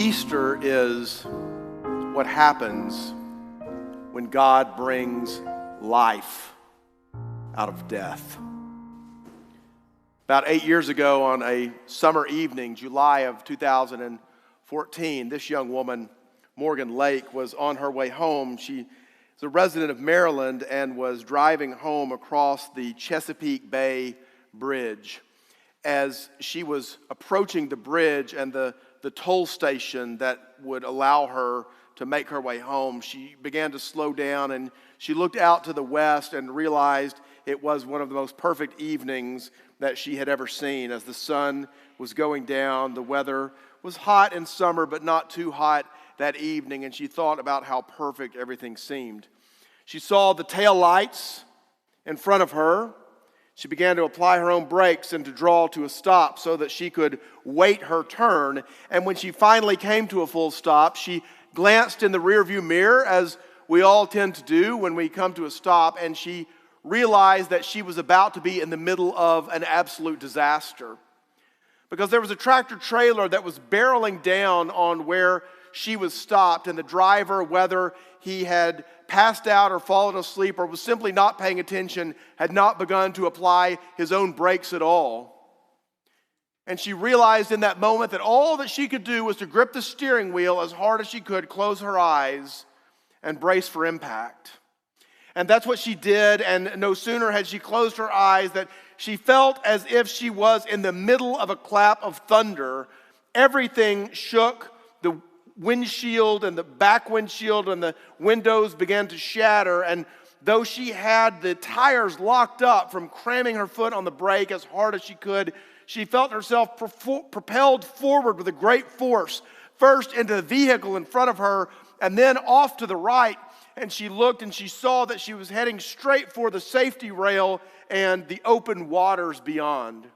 Easter is what happens when God brings life out of death. About 8 years ago, on a summer evening, July of 2014, this young woman, Morgan Lake, was on her way home. She is a resident of Maryland and was driving home across the Chesapeake Bay Bridge. As she was approaching the bridge and the toll station that would allow her to make her way home, she began to slow down, and she looked out to the west and realized it was one of the most perfect evenings that she had ever seen. As the sun was going down, the weather was hot in summer, but not too hot that evening, and she thought about how perfect everything seemed. She saw the tail lights in front of her. She began to apply her own brakes and to draw to a stop so that she could wait her turn. And when she finally came to a full stop, she glanced in the rearview mirror, as we all tend to do when we come to a stop, and she realized that she was about to be in the middle of an absolute disaster. Because there was a tractor trailer that was barreling down on where she was stopped, and the driver, whether he had passed out or fallen asleep or was simply not paying attention, had not begun to apply his own brakes at all. And she realized in that moment that all that she could do was to grip the steering wheel as hard as she could, close her eyes, and brace for impact. And that's what she did, and no sooner had she closed her eyes that she felt as if she was in the middle of a clap of thunder. Everything shook. The windshield and the back windshield and the windows began to shatter, and though she had the tires locked up from cramming her foot on the brake as hard as she could, she felt herself propelled forward with a great force, first into the vehicle in front of her and then off to the right. And she looked and she saw that she was heading straight for the safety rail and the open waters beyond.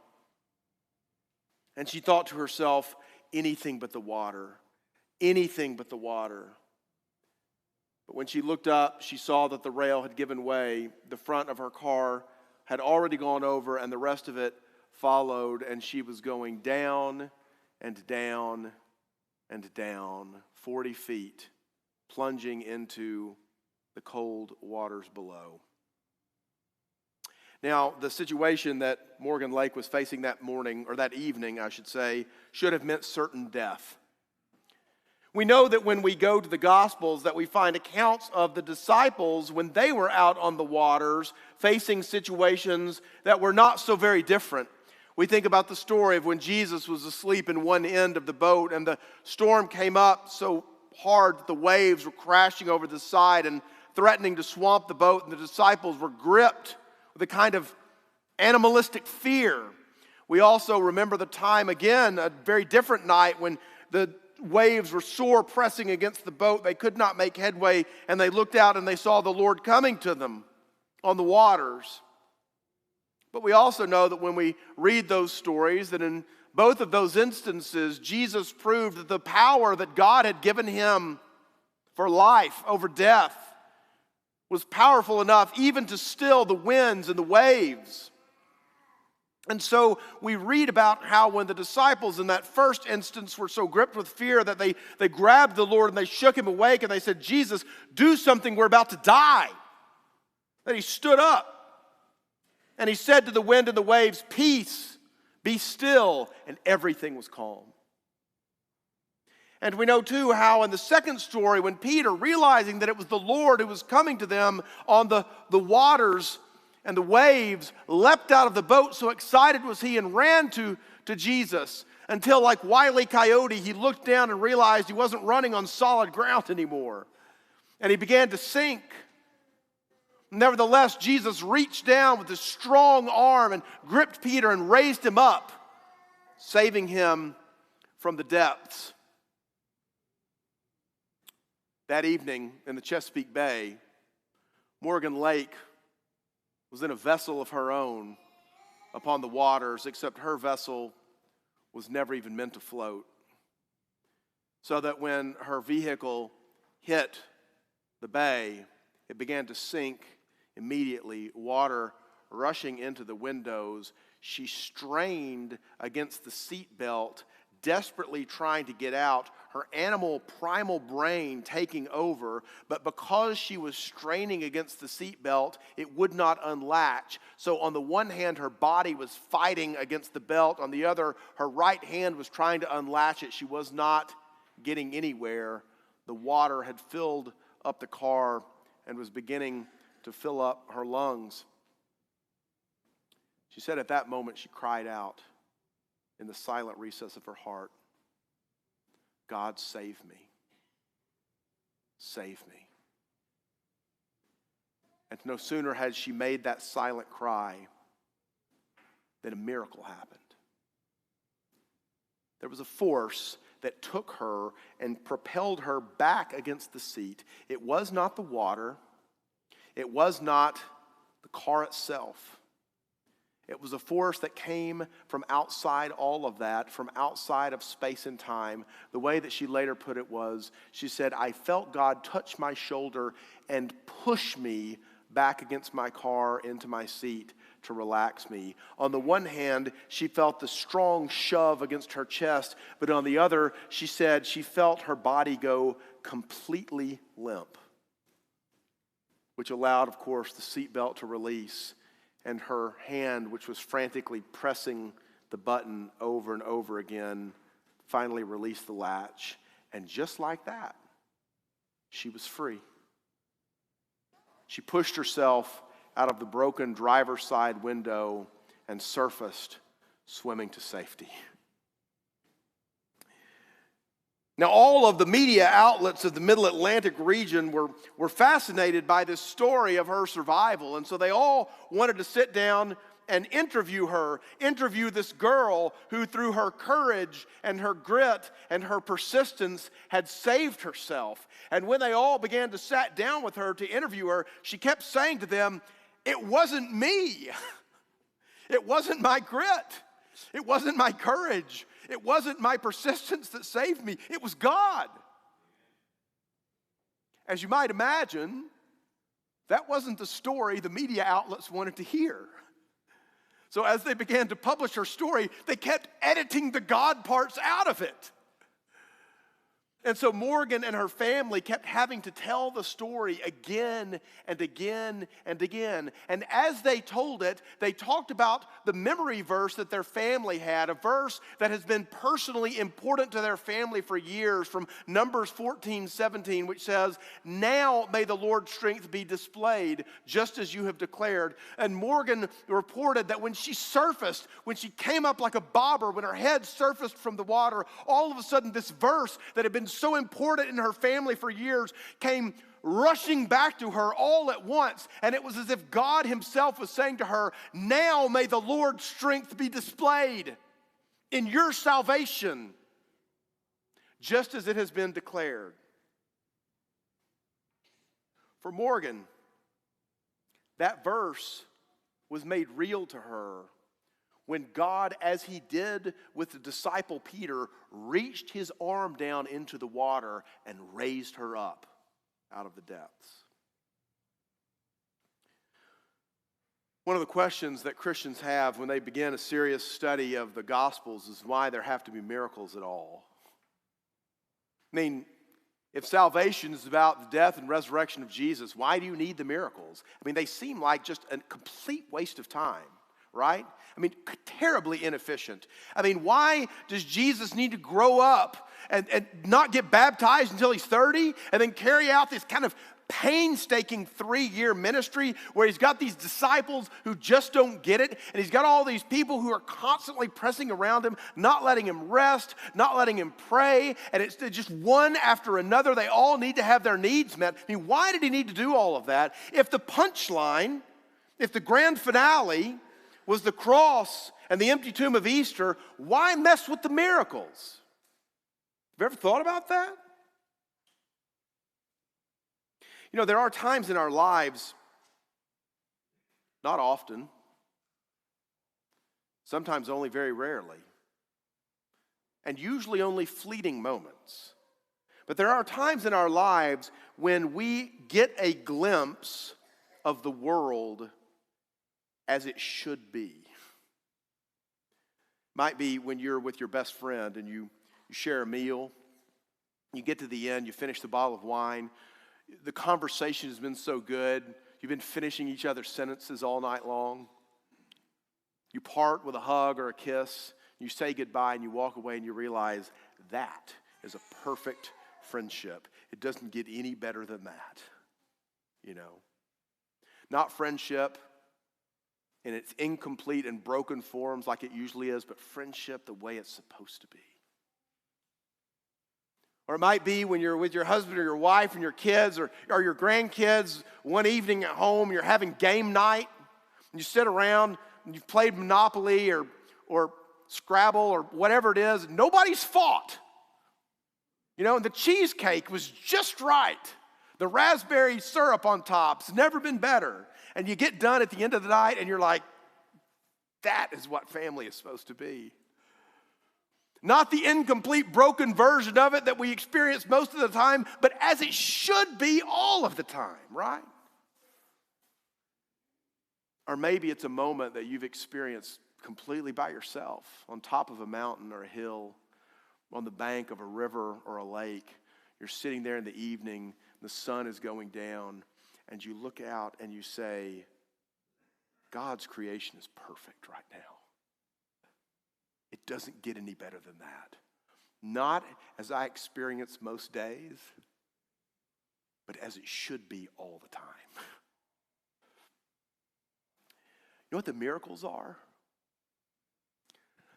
And she thought to herself, anything but the water. Anything but the water. But when she looked up, she saw that the rail had given way. The front of her car had already gone over, and the rest of it followed, and she was going down and down and down, 40 feet, plunging into the cold waters below. Now, the situation that Morgan Lake was facing that morning, or that evening, I should say, should have meant certain death. We know that when we go to the Gospels that we find accounts of the disciples when they were out on the waters facing situations that were not so very different. We think about the story of when Jesus was asleep in one end of the boat and the storm came up so hard that the waves were crashing over the side and threatening to swamp the boat, and the disciples were gripped with a kind of animalistic fear. We also remember the time again, a very different night, when the waves were sore pressing against the boat. They could not make headway, and they looked out and they saw the Lord coming to them on the waters. But we also know that when we read those stories, that in both of those instances, Jesus proved that the power that God had given him for life over death was powerful enough even to still the winds and the waves. And so we read about how when the disciples in that first instance were so gripped with fear that they grabbed the Lord and they shook him awake and they said, Jesus, do something, we're about to die. That he stood up and he said to the wind and the waves, peace, be still, and everything was calm. And we know too how in the second story, when Peter, realizing that it was the Lord who was coming to them on the waters and the waves, leapt out of the boat, so excited was he, and ran to Jesus, until like Wile E. Coyote, he looked down and realized he wasn't running on solid ground anymore. And he began to sink. Nevertheless, Jesus reached down with his strong arm and gripped Peter and raised him up, saving him from the depths. That evening in the Chesapeake Bay, Morgan Lake was in a vessel of her own upon the waters, except her vessel was never even meant to float. So that when her vehicle hit the bay, it began to sink immediately, water rushing into the windows. She strained against the seat belt, desperately trying to get out, her animal primal brain taking over, but because she was straining against the seatbelt, it would not unlatch. So on the one hand, her body was fighting against the belt. On the other, her right hand was trying to unlatch it. She was not getting anywhere. The water had filled up the car and was beginning to fill up her lungs. She said at that moment she cried out in the silent recess of her heart, "God, save me. Save me." And no sooner had she made that silent cry than a miracle happened. There was a force that took her and propelled her back against the seat. It was not the water. It was not the car itself. It was a force that came from outside all of that, from outside of space and time. The way that she later put it was, she said, "I felt God touch my shoulder and push me back against my car into my seat to relax me." On the one hand, she felt the strong shove against her chest, but on the other, she said she felt her body go completely limp, which allowed, of course, the seatbelt to release, and her hand, which was frantically pressing the button over and over again, finally released the latch. And just like that, she was free. She pushed herself out of the broken driver's side window and surfaced, swimming to safety. Now, all of the media outlets of the Middle Atlantic region were fascinated by this story of her survival. And so they all wanted to sit down and interview her, interview this girl who, through her courage and her grit and her persistence, had saved herself. And when they all began to sit down with her to interview her, she kept saying to them, "It wasn't me. It wasn't my grit. It wasn't my courage. It wasn't my persistence that saved me. It was God." As you might imagine, that wasn't the story the media outlets wanted to hear. So as they began to publish her story, they kept editing the God parts out of it. And so Morgan and her family kept having to tell the story again and again and again. And as they told it, they talked about the memory verse that their family had, a verse that has been personally important to their family for years, from Numbers 14:17, which says, "Now may the Lord's strength be displayed, just as you have declared." And Morgan reported that when she surfaced, when she came up like a bobber, when her head surfaced from the water, all of a sudden this verse that had been so important in her family for years came rushing back to her all at once. And it was as if God himself was saying to her, "Now may the Lord's strength be displayed in your salvation, just as it has been declared." For Morgan, that verse was made real to her when God, as he did with the disciple Peter, reached his arm down into the water and raised her up out of the depths. One of the questions that Christians have when they begin a serious study of the Gospels is why there have to be miracles at all. I mean, if salvation is about the death and resurrection of Jesus, why do you need the miracles? I mean, they seem like just a complete waste of time. Right? I mean, terribly inefficient. I mean, why does Jesus need to grow up and not get baptized until he's 30 and then carry out this kind of painstaking 3-year ministry where he's got these disciples who just don't get it, and he's got all these people who are constantly pressing around him, not letting him rest, not letting him pray, and it's just one after another. They all need to have their needs met. I mean, why did he need to do all of that? If the punchline, if the grand finale was the cross and the empty tomb of Easter, why mess with the miracles? Have you ever thought about that? You know, there are times in our lives, not often, sometimes only very rarely, and usually only fleeting moments. But there are times in our lives when we get a glimpse of the world as it should be. Might be when you're with your best friend and you share a meal. You get to the end, you finish the bottle of wine. The conversation has been so good. You've been finishing each other's sentences all night long. You part with a hug or a kiss. You say goodbye and you walk away and you realize that is a perfect friendship. It doesn't get any better than that, you know. Not friendship in its incomplete and broken forms like it usually is, but friendship the way it's supposed to be. Or it might be when you're with your husband or your wife and your kids or your grandkids one evening at home, you're having game night, and you sit around and you've played Monopoly or Scrabble or whatever it is, and nobody's fought. You know, and the cheesecake was just right. The raspberry syrup on top's never been better. And you get done at the end of the night and you're like, that is what family is supposed to be. Not the incomplete, broken version of it that we experience most of the time, but as it should be all of the time, right? Or maybe it's a moment that you've experienced completely by yourself, on top of a mountain or a hill, on the bank of a river or a lake. You're sitting there in the evening, the sun is going down, and you look out and you say, God's creation is perfect right now. It doesn't get any better than that. Not as I experience most days, but as it should be all the time. You know what the miracles are?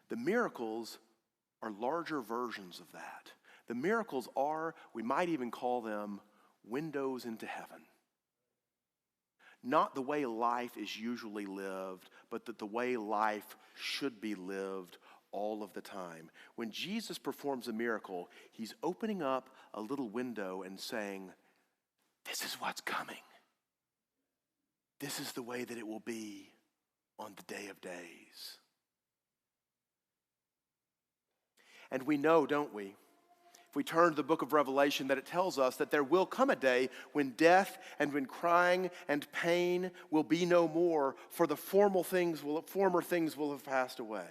The miracles are larger versions of that. The miracles are, we might even call them, windows into heaven. Not the way life is usually lived, but that the way life should be lived all of the time. When Jesus performs a miracle, he's opening up a little window and saying, this is what's coming. This is the way that it will be on the day of days. And we know, don't we, if we turn to the book of Revelation, that it tells us that there will come a day when death and when crying and pain will be no more, for the former things will have passed away.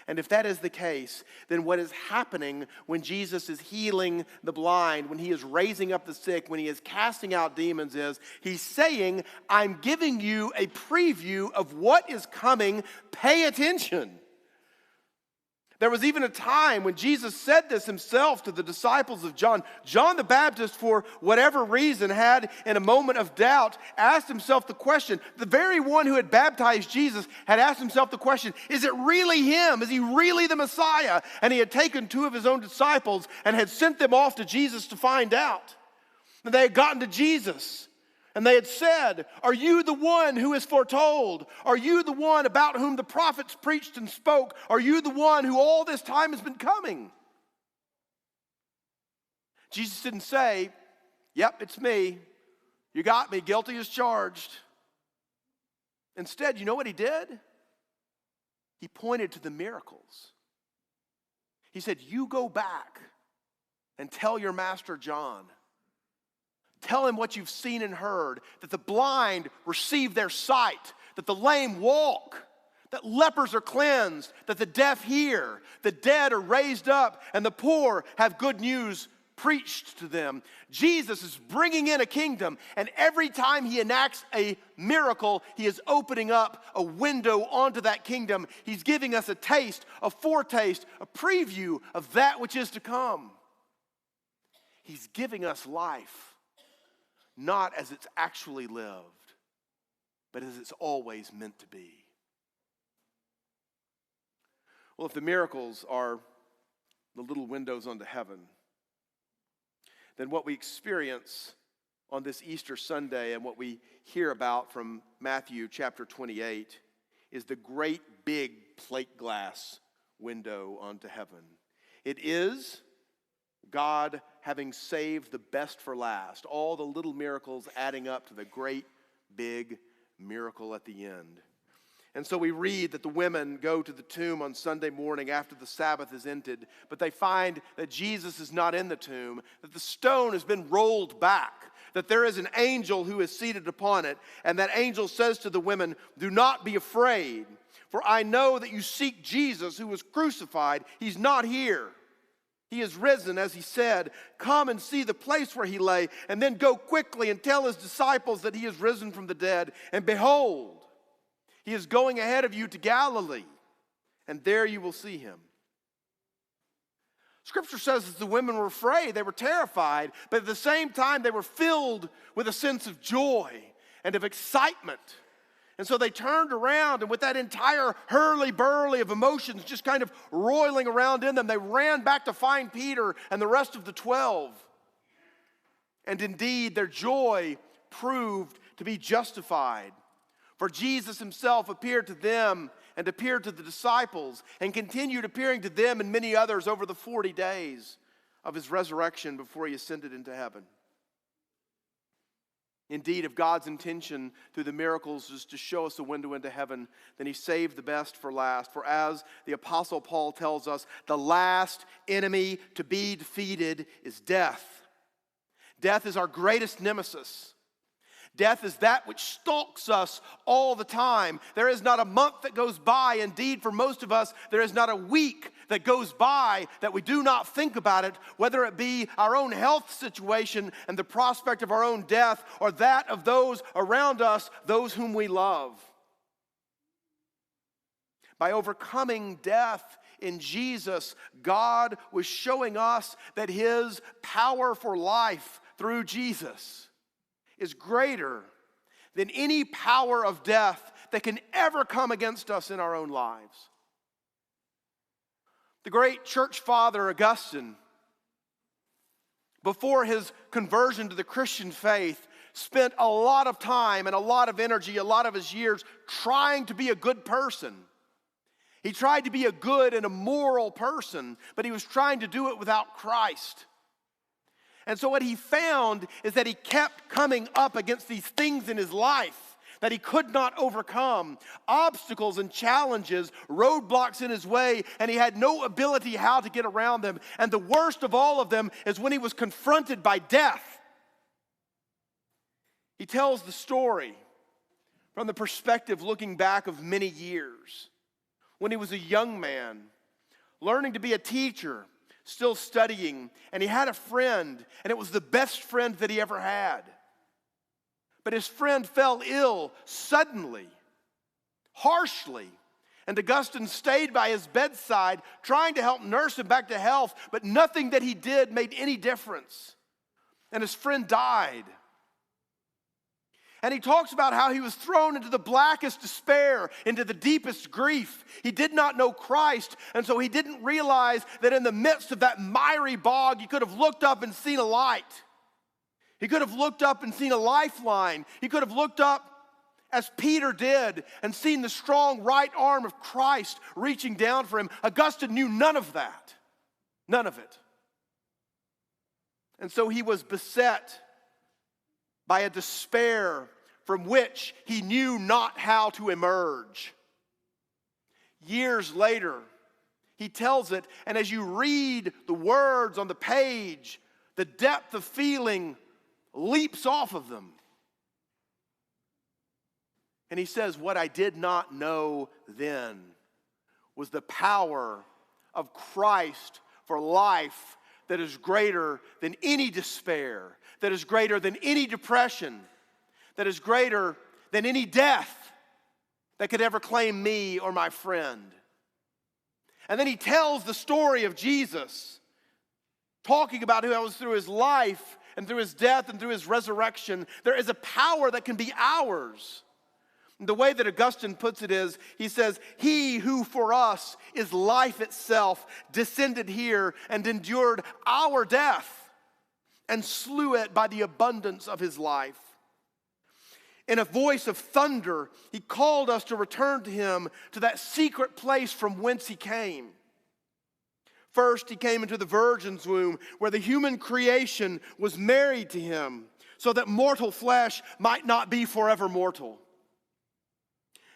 And if that is the case, then what is happening when Jesus is healing the blind, when he is raising up the sick, when he is casting out demons is, he's saying, I'm giving you a preview of what is coming. Pay attention. There was even a time when Jesus said this himself to the disciples of John. John the Baptist, for whatever reason, had, in a moment of doubt, asked himself the question. The very one who had baptized Jesus had asked himself the question, is it really him? Is he really the Messiah? And he had taken two of his own disciples and had sent them off to Jesus to find out. And they had gotten to Jesus. And they had said, are you the one who is foretold? Are you the one about whom the prophets preached and spoke? Are you the one who all this time has been coming? Jesus didn't say, yep, it's me. You got me, guilty as charged. Instead, you know what he did? He pointed to the miracles. He said, you go back and tell your master John. Tell him what you've seen and heard, that the blind receive their sight, that the lame walk, that lepers are cleansed, that the deaf hear, the dead are raised up, and the poor have good news preached to them. Jesus is bringing in a kingdom, and every time he enacts a miracle, he is opening up a window onto that kingdom. He's giving us a taste, a foretaste, a preview of that which is to come. He's giving us life. Not as it's actually lived, but as it's always meant to be. Well, if the miracles are the little windows onto heaven, then what we experience on this Easter Sunday and what we hear about from Matthew chapter 28 is the great big plate glass window onto heaven. It is God having saved the best for last, all the little miracles adding up to the great big miracle at the end. And so we read that the women go to the tomb on Sunday morning after the Sabbath is ended, but they find that Jesus is not in the tomb, that the stone has been rolled back, that there is an angel who is seated upon it, and that angel says to the women, do not be afraid, For I know that you seek Jesus who was crucified. He's not here. He is risen, as he said. Come and see the place where he lay, and then go quickly and tell his disciples that he is risen from the dead. And behold, he is going ahead of you to Galilee, and there you will see him." Scripture says that the women were afraid, they were terrified, but at the same time they were filled with a sense of joy and of excitement. And so they turned around, and with that entire hurly-burly of emotions just kind of roiling around in them, they ran back to find Peter and the rest of the 12. And indeed, their joy proved to be justified. For Jesus himself appeared to them and appeared to the disciples and continued appearing to them and many others over the 40 days of his resurrection before he ascended into heaven. Indeed, if God's intention through the miracles is to show us a window into heaven, then he saved the best for last. For as the Apostle Paul tells us, the last enemy to be defeated is death. Death is our greatest nemesis. Death is that which stalks us all the time. There is not a month that goes by. Indeed, for most of us, there is not a week that goes by that we do not think about it, whether it be our own health situation and the prospect of our own death, or that of those around us, those whom we love. By overcoming death in Jesus, God was showing us that his power for life through Jesus is greater than any power of death that can ever come against us in our own lives. The great church father Augustine, before his conversion to the Christian faith, spent a lot of time and a lot of energy, a lot of his years trying to be a good person. He tried to be a good and a moral person, but he was trying to do it without Christ. And so what he found is that he kept coming up against these things in his life that he could not overcome, obstacles and challenges, roadblocks in his way, and he had no ability how to get around them. And the worst of all of them is when he was confronted by death. He tells the story from the perspective looking back of many years, when he was a young man, learning to be a teacher, still studying, and he had a friend, and it was the best friend that he ever had. But his friend fell ill suddenly, harshly, and Augustine stayed by his bedside trying to help nurse him back to health, but nothing that he did made any difference. And his friend died. And he talks about how he was thrown into the blackest despair, into the deepest grief. He did not know Christ, and so he didn't realize that in the midst of that miry bog, he could have looked up and seen a light. He could have looked up and seen a lifeline. He could have looked up, as Peter did, and seen the strong right arm of Christ reaching down for him. Augustine knew none of that. None of it. And so he was beset by a despair from which he knew not how to emerge. Years later, he tells it, and as you read the words on the page, the depth of feeling leaps off of them. And he says, "What I did not know then was the power of Christ for life that is greater than any despair, that is greater than any depression, that is greater than any death that could ever claim me or my friend." And then he tells the story of Jesus, talking about how it was through his life and through his death and through his resurrection, there is a power that can be ours. The way that Augustine puts it is, he says, "He who for us is life itself descended here and endured our death and slew it by the abundance of his life. In a voice of thunder, he called us to return to him, to that secret place from whence he came. First, he came into the virgin's womb, where the human creation was married to him, so that mortal flesh might not be forever mortal.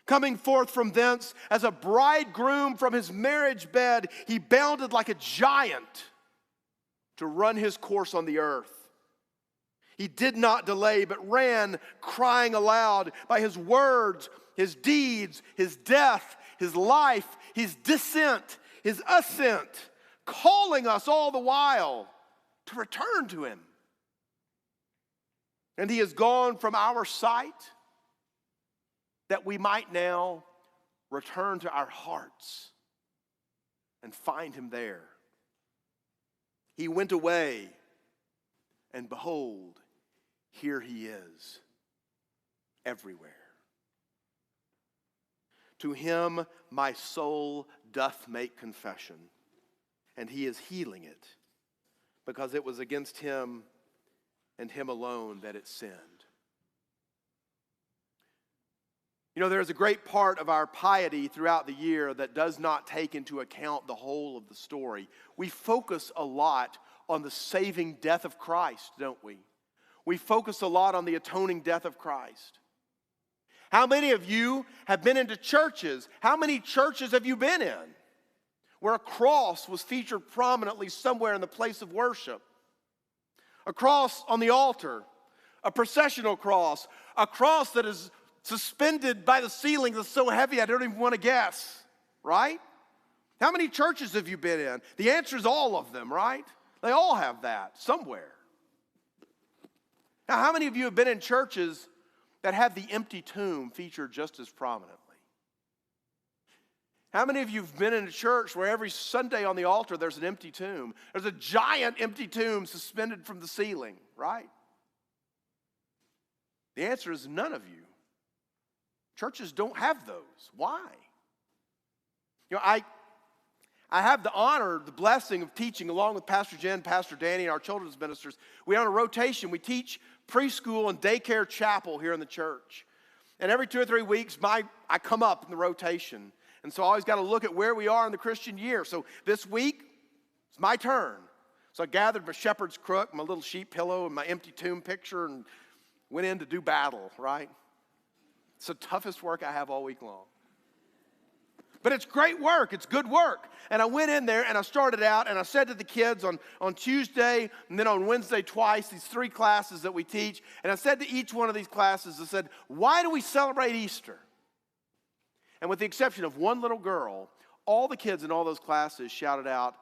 Coming forth from thence as a bridegroom from his marriage bed, he bounded like a giant to run his course on the earth. He did not delay, but ran, crying aloud by his words, his deeds, his death, his life, his descent, his ascent, calling us all the while to return to him. And he has gone from our sight that we might now return to our hearts and find him there. He went away, and behold, here he is, everywhere. To him my soul doth make confession, and he is healing it, because it was against him and him alone that it sinned. You know, there's a great part of our piety throughout the year that does not take into account the whole of the story. We focus a lot on the saving death of Christ, don't we? We focus a lot on the atoning death of Christ. How many of you have been into churches? How many churches have you been in where a cross was featured prominently somewhere in the place of worship? A cross on the altar, a processional cross, a cross that is suspended by the ceiling that's so heavy I don't even want to guess, right? How many churches have you been in? The answer is all of them, right? They all have that somewhere. Now, how many of you have been in churches that have the empty tomb featured just as prominently? How many of you have been in a church where every Sunday on the altar there's an empty tomb? There's a giant empty tomb suspended from the ceiling, right? The answer is none of you. Churches don't have those. Why? You know, I have the honor, the blessing of teaching along with Pastor Jen, Pastor Danny, and our children's ministers. We are on a rotation. We teach preschool and daycare chapel here in the church. And every 2 or 3 weeks, I come up in the rotation. And so I always got to look at where we are in the Christian year. So this week, it's my turn. So I gathered my shepherd's crook, my little sheep pillow, and my empty tomb picture, and went in to do battle, right? It's the toughest work I have all week long. But it's great work. It's good work. And I went in there and I started out and I said to the kids on Tuesday and then on Wednesday twice, these 3 classes that we teach, and I said to each one of these classes, I said, why do we celebrate Easter? And with the exception of one little girl, all the kids in all those classes shouted out,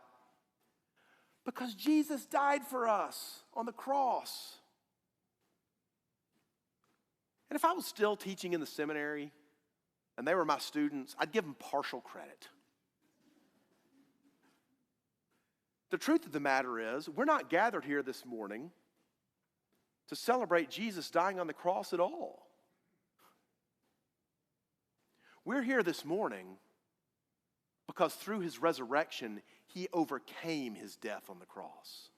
because Jesus died for us on the cross. And if I was still teaching in the seminary and they were my students, I'd give them partial credit. The truth of the matter is, we're not gathered here this morning to celebrate Jesus dying on the cross at all. We're here this morning because through his resurrection, he overcame his death on the cross.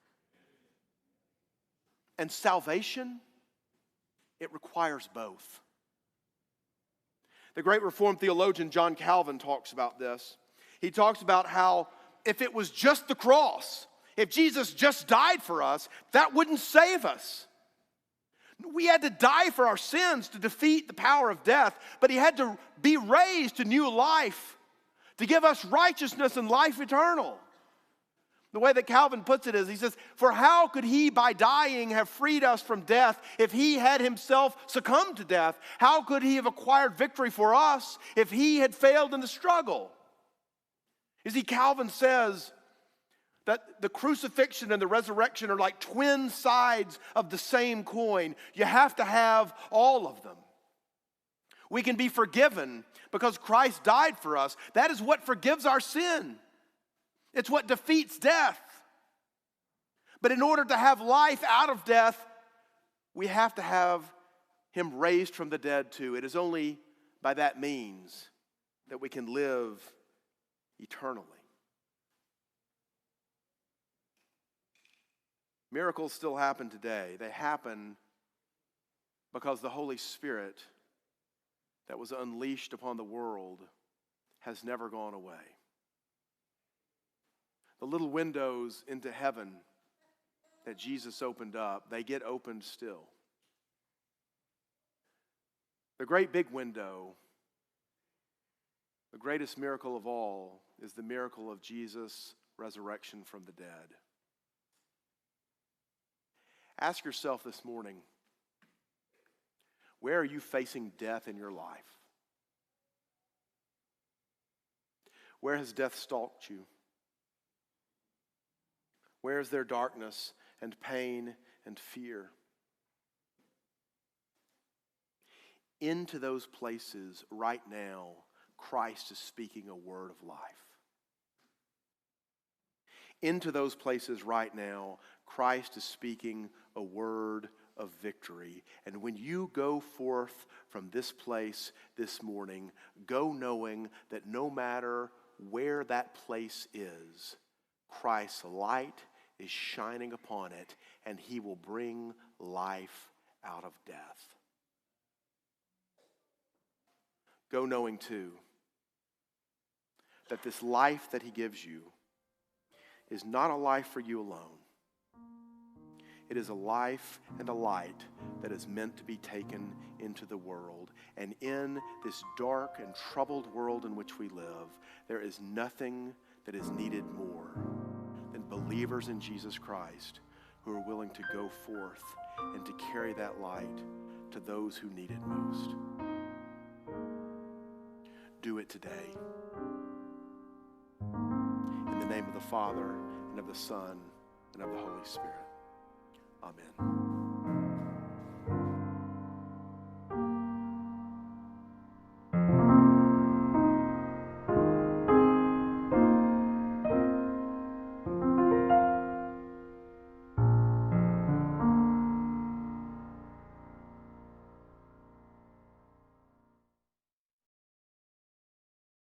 And salvation, it requires both. The great Reformed theologian John Calvin talks about this. He talks about how if it was just the cross, if Jesus just died for us, that wouldn't save us. We had to die for our sins to defeat the power of death, but he had to be raised to new life to give us righteousness and life eternal. The way that Calvin puts it is, he says, for how could he by dying have freed us from death if he had himself succumbed to death? How could he have acquired victory for us if he had failed in the struggle? You see, Calvin says that the crucifixion and the resurrection are like twin sides of the same coin. You have to have all of them. We can be forgiven because Christ died for us. That is what forgives our sin. It's what defeats death. But in order to have life out of death, we have to have him raised from the dead too. It is only by that means that we can live eternally. Miracles still happen today. They happen because the Holy Spirit that was unleashed upon the world has never gone away. The little windows into heaven that Jesus opened up, they get opened still. The great big window, the greatest miracle of all, is the miracle of Jesus' resurrection from the dead. Ask yourself this morning, where are you facing death in your life? Where has death stalked you? Where is there darkness and pain and fear? Into those places right now, Christ is speaking a word of life. Into those places right now, Christ is speaking a word of victory. And when you go forth from this place this morning, go knowing that no matter where that place is, Christ's light is shining upon it, and he will bring life out of death. Go knowing, too, that this life that he gives you is not a life for you alone. It is a life and a light that is meant to be taken into the world. And in this dark and troubled world in which we live, there is nothing that is needed more than believers in Jesus Christ who are willing to go forth and to carry that light to those who need it most. Do it today. In the name of the Father, and of the Son, and of the Holy Spirit. Amen.